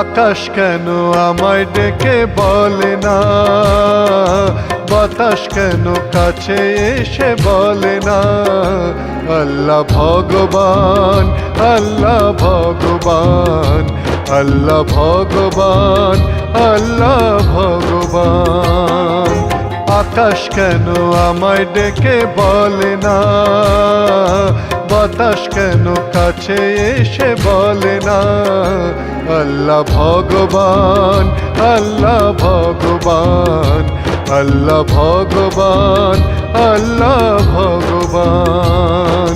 আকাশ কেন আমায় ডেকে বলে না, বাতাস কেন কাছে এসে বলে না, আল্লাহ ভগবান, আল্লাহ ভগবান, আল্লাহ ভগবান, আল্লাহ ভগবান। আকাশ কেন আমায় ডেকে বলে না, বাতাস কেন কাছে এসে বলে না, আল্লাহ ভগবান, আল্লাহ ভগবান, আল্লাহ ভগবান, আল্লাহ ভগবান।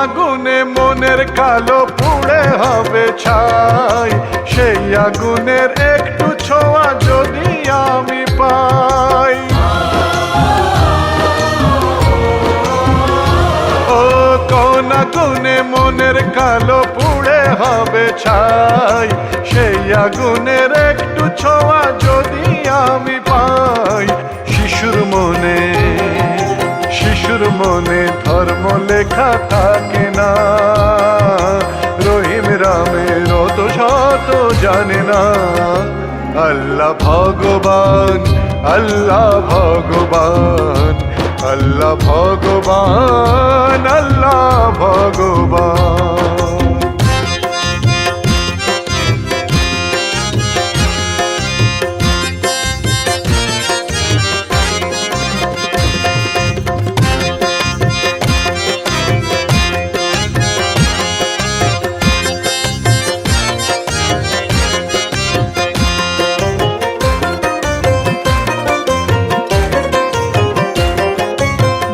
আগুনে মনের কালো পুড়ে হবে ছাই, সেই আগুনের একটু ছোঁয়া যদি আমি পাই। ও কোন আগুনে মনের কালো পুড়ে হবে ছাই, সেই আগুনের একটু ছোঁয়া যদি আমি পাই। শিশুর মনে ধর্ম লেখা থাকে না, রহিম রামের অত শত জানে না। আল্লাহ ভগবান, আল্লাহ ভগবান, আল্লাহ ভগবান, আল্লাহ ভগবান।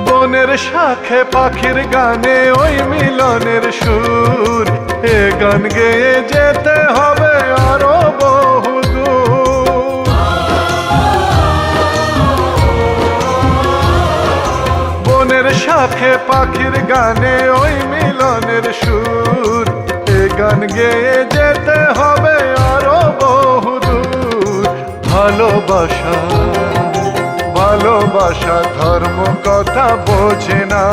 বনের শাখে পাখির গানে ওই মিলনের সুর, এ গান গেয়ে যেতে হবে আরো বহুদূর। বনের শাখে পাখির গানে ওই মিলনের সুর, এ গান গেয়ে যেতে হবে আরো বহুদূর। ভালোবাসা ভালোবাসা ধর্ম কথা বোঝে না,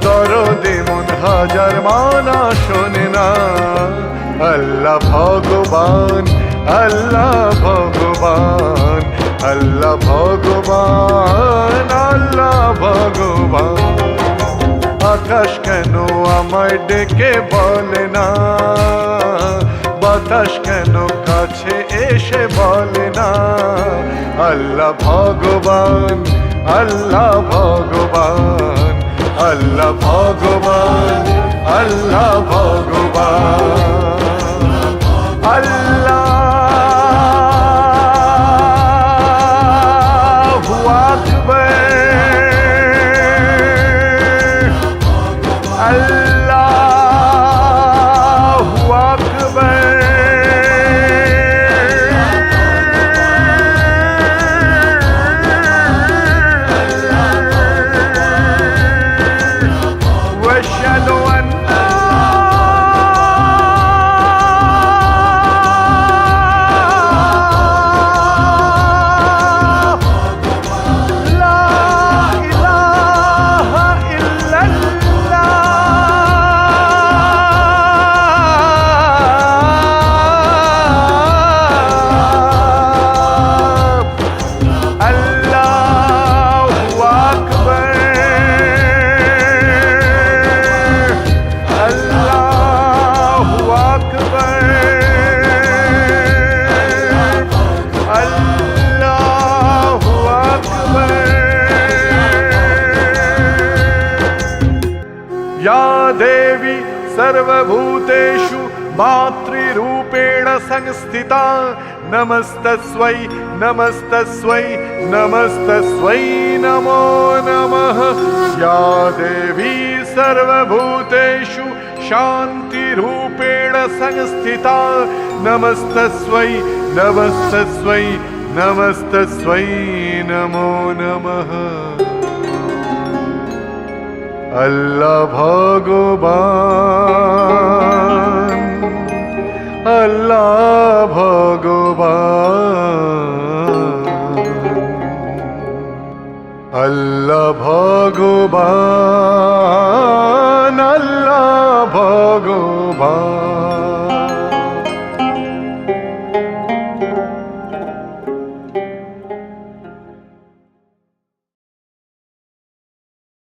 দরদে মন হাজার মানা শোনে না। আল্লাহ ভগবান, আল্লাহ ভগবান, আল্লাহ ভগবান, আল্লাহ ভগবান। আকাশ কেন আমায় ডেকে বলে না, বাতাস কেন কাছে এসে বলে না, আল্লাহ ভগবান, আল্লাহ ভগবান, আল্লাহ ভগবান, আল্লাহ ভগবান। আল্লাহু আকবার, আল্লাহু আকবার। या देवी सर्वभूतेषु मातृरूपेण संस्थिता नमस्तस्वै नमस्तस्वै नमस्तस्वै नमो नमः। या देवी सर्वभूतेषु शान्तिरूपेण संस्थिता नमस्तस्यै नमस्तस्यै नमस्तस्यै नमो नमः। अल्लाह भगवान अल्लाह भगवान अल्लाह भगवान